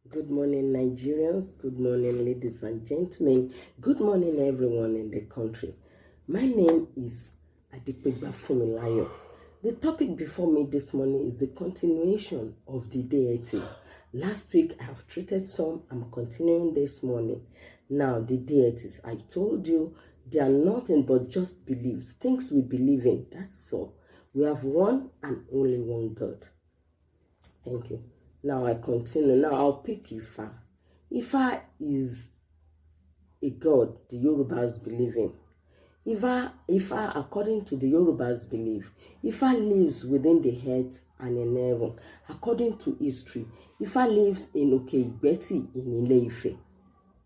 Good morning, Nigerians. Good morning, ladies and gentlemen. Good morning, everyone in the country. My name is Adikpegba Fumilayo. The topic before me this morning is the continuation of the deities. Last week, I have treated some. I'm continuing this morning. Now, the deities. I told you they are nothing but just beliefs, things we believe in. That's all. We have one and only one God. Thank you. Now I continue. Now I'll pick Ifa. Ifa is a god the Yorubas believe in. Ifa, according to the Yorubas belief, Ifa lives within the earth and in heaven. According to history, Ifa lives in Oke-Igbeti in Ile Ife.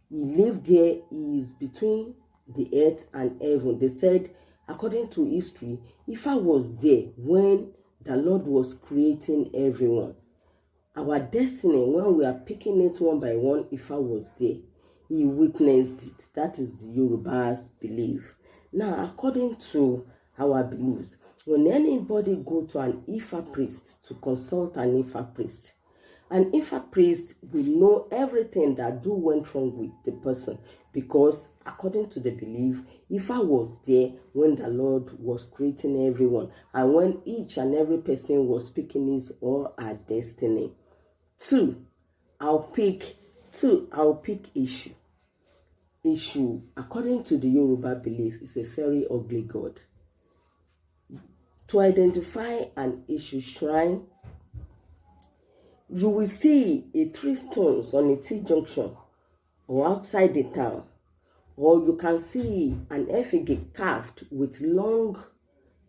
He lived there. He is between the earth and heaven. They said, according to history, Ifa was there when the Lord was creating everyone. Our destiny, when we are picking it one by one, Ifa was there. He witnessed it. That is the Yoruba's belief. Now, according to our beliefs, when anybody go to an Ifa priest to consult an Ifa priest will know everything that went wrong with the person, because according to the belief, Ifa was there when the Lord was creating everyone and when each and every person was picking his or her destiny. I'll pick issue. Issue, according to the Yoruba belief, is a very ugly god. To identify an issue shrine, you will see a 3 stones on a T-junction or outside the town, or you can see an effigy carved with long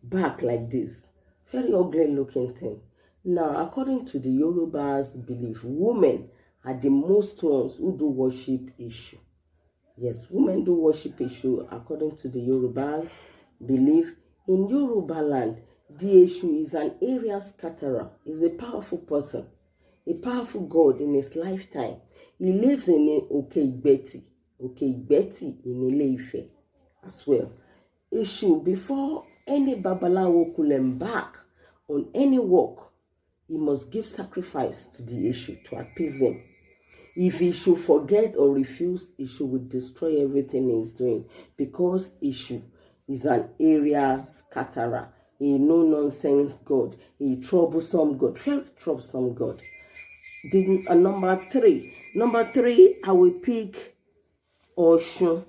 back like this. Very ugly looking thing. Now, according to the Yoruba's belief, women are the most ones who do worship Ishu. Yes, women do worship Ishu according to the Yoruba's belief. In Yoruba Land, the Ishu is an area scatterer. He's a powerful person, a powerful god in his lifetime. He lives in Oke-Igbeti in Ile Ife as well. Ishu, before any Babalawo could embark on any work, he must give sacrifice to the issue to appease him. If he should forget or refuse, Ishu will destroy everything he's doing, because Ishu is an area scatterer, a no-nonsense god, a troublesome god, very troublesome god. Number three, I will pick Oshun.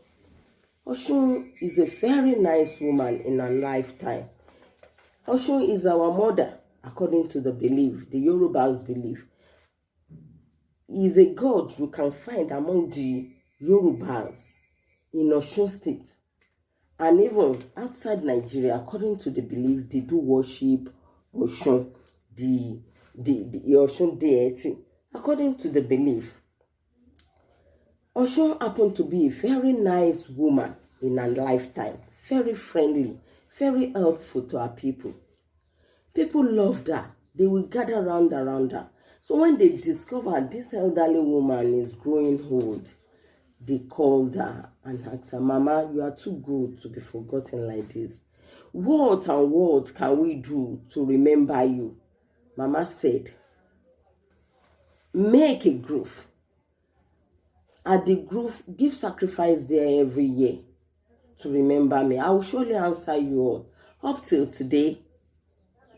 Oshun is a very nice woman in her lifetime. Oshun is our mother. According to the belief, the Yoruba's belief, is a god you can find among the Yorubas in Osun State. And even outside Nigeria, according to the belief, they do worship Osun, the Osun deity. According to the belief, Osun happened to be a very nice woman in her lifetime, very friendly, very helpful to her people. People loved her. They will gather around her. So when they discovered this elderly woman is growing old, they called her and asked her, "Mama, you are too good to be forgotten like this. What and what can we do to remember you?" Mama said, "Make a grove. At the grove, give sacrifice there every year to remember me. I will surely answer you all." Up till today,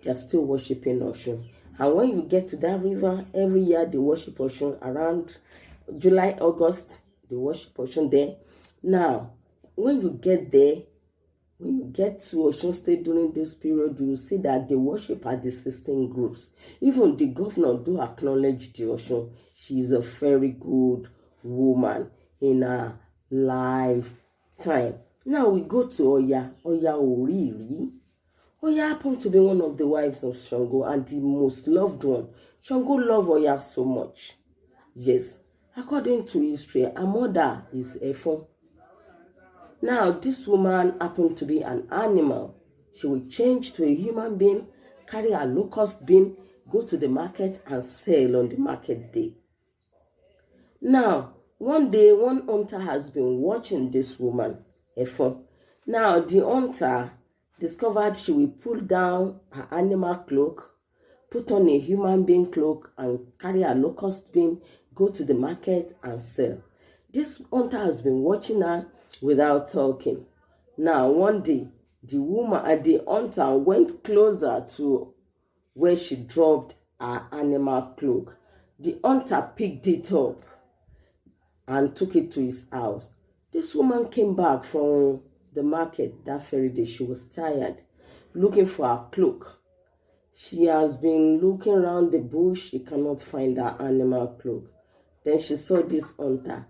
they are still worshiping Oshun. And when you get to that river, every year they worship Oshun. Around July, August, they worship Oshun there. Now, when you get there, when you get to Osun State during this period, you will see that they worship at the 16 groves. Even the governor do acknowledge the Oshun. She is a very good woman in her lifetime. Now we go to Oya Oriri. Oya happened to be one of the wives of Shango and the most loved one. Shango loved Oya so much. Yes, according to history, her mother is Efon. Now, this woman happened to be an animal. She will change to a human being, carry a locust bean, go to the market and sell on the market day. Now, one day, one hunter has been watching this woman, Efon. Now, the hunter discovered she will pull down her animal cloak, put on a human being cloak, and carry a locust bean, go to the market and sell. This hunter has been watching her without talking. Now, one day, the hunter went closer to where she dropped her animal cloak. The hunter picked it up and took it to his house. This woman came back from the market that very day. She was tired, looking for her cloak. She has been looking around the bush. She cannot find her animal cloak. Then she saw this hunter.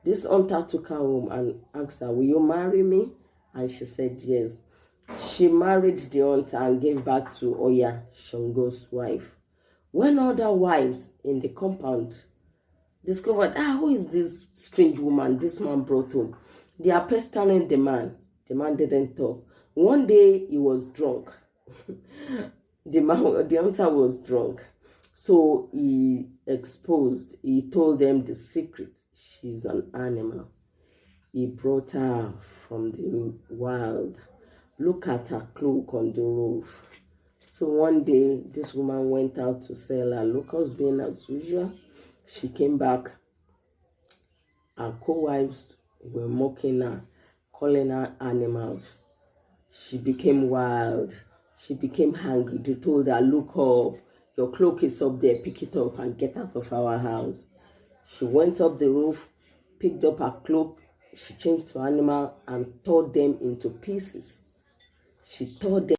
This hunter took her home and asked her, "Will you marry me?" And she said yes. She married the hunter and gave birth to Oya, Shango's wife. When other wives in the compound discovered, who is this strange woman this man brought home? They are pestering the man. The man didn't talk. One day he was drunk. The hunter was drunk. So he told them the secret. She's an animal. He brought her from the wild. Look at her cloak on the roof. So one day, this woman went out to sell her locust bean as usual. She came back. Her co-wives were mocking her, calling her animals. She became wild. She became hungry. They told her, "Look up. Your cloak is up there. Pick it up and get out of our house." She went up the roof, picked up her cloak. She changed to animal and tore them into pieces. She tore them